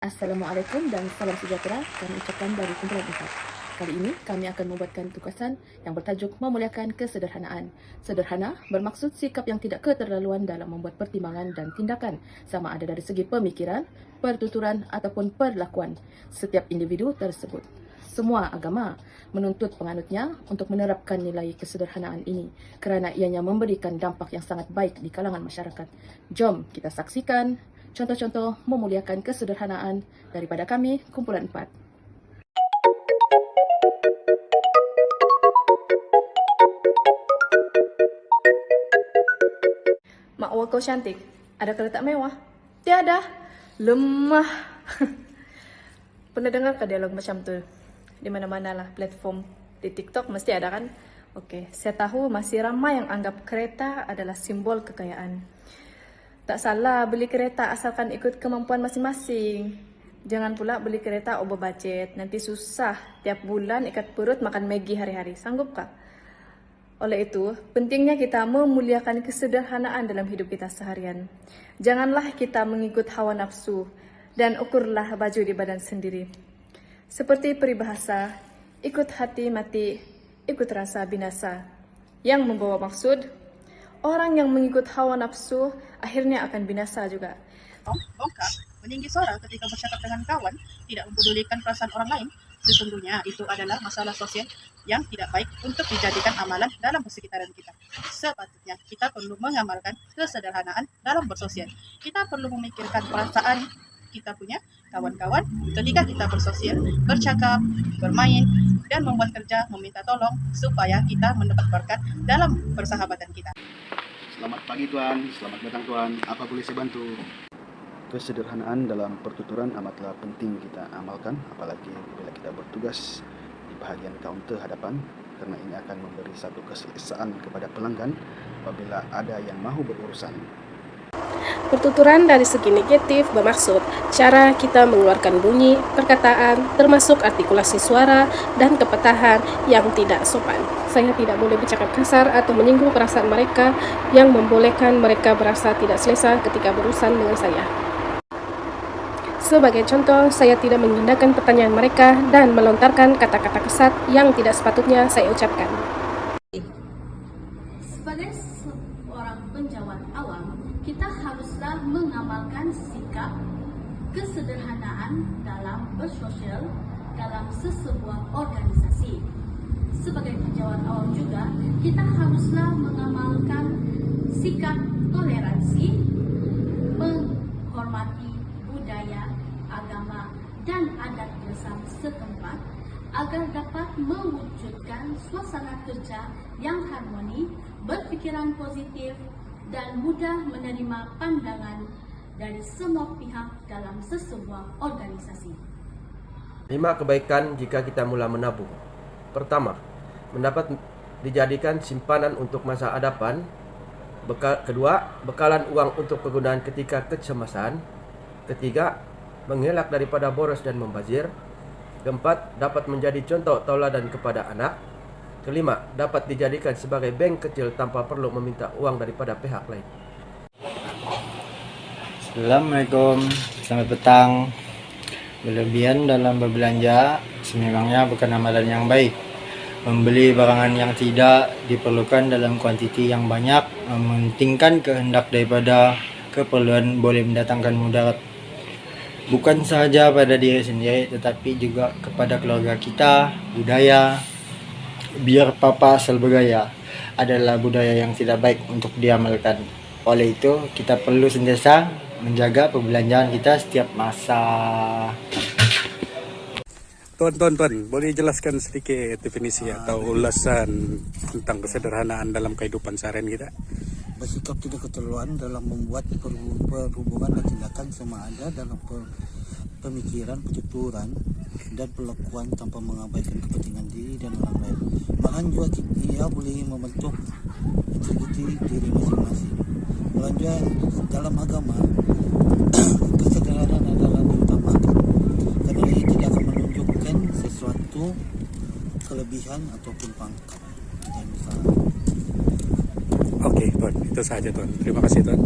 Assalamualaikum dan salam sejahtera kami ucapkan dari kumpulan 4. Kali ini kami akan membuatkan tugasan yang bertajuk memuliakan kesederhanaan. Sederhana bermaksud sikap yang tidak keterlaluan dalam membuat pertimbangan dan tindakan, sama ada dari segi pemikiran, pertuturan ataupun perlakuan setiap individu tersebut. Semua agama menuntut penganutnya untuk menerapkan nilai kesederhanaan ini kerana ianya memberikan dampak yang sangat baik di kalangan masyarakat. Jom kita saksikan contoh-contoh memuliakan kesederhanaan daripada kami, kumpulan 4. Makwa kau cantik. Ada kereta mewah? Tiada. Lemah. Pernah dengar ke dialog macam tu? Di mana-mana lah platform. Di TikTok mesti ada kan? Oke, saya tahu masih ramai yang anggap kereta adalah simbol kekayaan. Tak salah beli kereta asalkan ikut kemampuan masing-masing. Jangan pula beli kereta over budget. Nanti susah. Tiap bulan ikat perut makan Maggi hari-hari. Sanggupkah? Oleh itu, pentingnya kita memuliakan kesederhanaan dalam hidup kita seharian. Janganlah kita mengikut hawa nafsu dan ukurlah baju di badan sendiri. Seperti peribahasa, ikut hati mati, ikut rasa binasa. Yang membawa maksud, orang yang mengikut hawa nafsu akhirnya akan binasa juga. Bongkar, meninggi suara ketika bercakap dengan kawan, tidak mempedulikan perasaan orang lain, sesungguhnya itu adalah masalah sosial yang tidak baik untuk dijadikan amalan dalam persekitaran kita. Sepatutnya kita perlu mengamalkan kesederhanaan dalam bersosial. Kita perlu memikirkan perasaan kita punya kawan-kawan ketika kita bersosial, bercakap, bermain, dan membuat kerja, meminta tolong supaya kita mendapat berkat dalam persahabatan kita. Selamat pagi Tuan, selamat datang Tuan. Apa boleh saya bantu? Kesederhanaan dalam pertuturan amatlah penting kita amalkan, apalagi bila kita bertugas di bahagian kaunter hadapan, kerana ini akan memberi satu keselesaan kepada pelanggan apabila ada yang mahu berurusan. Pertuturan dari segi negatif bermaksud cara kita mengeluarkan bunyi, perkataan, termasuk artikulasi suara dan kepatahan yang tidak sopan. Saya tidak boleh bercakap kasar atau menyinggung perasaan mereka yang membolehkan mereka berasa tidak selesa ketika berurusan dengan saya. Sebagai contoh, saya tidak mengindahkan pertanyaan mereka dan melontarkan kata-kata kesat yang tidak sepatutnya saya ucapkan. Sebagai seorang penjawat awam, kita haruslah mengamalkan sikap kesederhanaan dalam bersosial dalam sesebuah organisasi. Sebagai penjawat awam juga, kita haruslah mengamalkan sikap toleransi, menghormati budaya, agama, dan adat desa setempat agar dapat mewujudkan suasana kerja yang harmoni, berfikiran positif, dan mudah menerima pandangan dari semua pihak dalam sesebuah organisasi. 5 kebaikan jika kita mula menabung. Pertama, mendapat dijadikan simpanan untuk masa hadapan. Kedua, bekalan uang untuk kegunaan ketika kecemasan. Ketiga, mengelak daripada boros dan membazir. Keempat, dapat menjadi contoh tauladan kepada anak. Kelima, dapat dijadikan sebagai bank kecil tanpa perlu meminta uang daripada pihak lain. Assalamualaikum, selamat petang. Berlebihan dalam berbelanja sememangnya bukan amalan yang baik. Membeli barangan yang tidak diperlukan dalam kuantiti yang banyak, mementingkan kehendak daripada keperluan boleh mendatangkan mudarat. Bukan sahaja pada diri sendiri tetapi juga kepada keluarga kita. Budaya biar papa asal bergaya adalah budaya yang tidak baik untuk diamalkan. Oleh itu, kita perlu sentiasa menjaga perbelanjaan kita setiap masa. Tuan, boleh jelaskan sedikit definisi atau ulasan tentang kesederhanaan dalam kehidupan seharian kita? Bersikap tidak keterlaluan dalam membuat perhubungan dan tindakan sama ada dalam pemikiran, pertuturan, dan perlakuan tanpa mengabaikan kepentingan diri dan orang lain. Bahkan juga ia boleh membentuk integriti diri masing-masing. Bahkan juga dalam agama, kesederhanaan adalah diutamakan karena ia tidak akan menunjukkan sesuatu kelebihan ataupun pangkat yang besar. Oke, Tuan, itu saja Tuan. Terima kasih Tuan.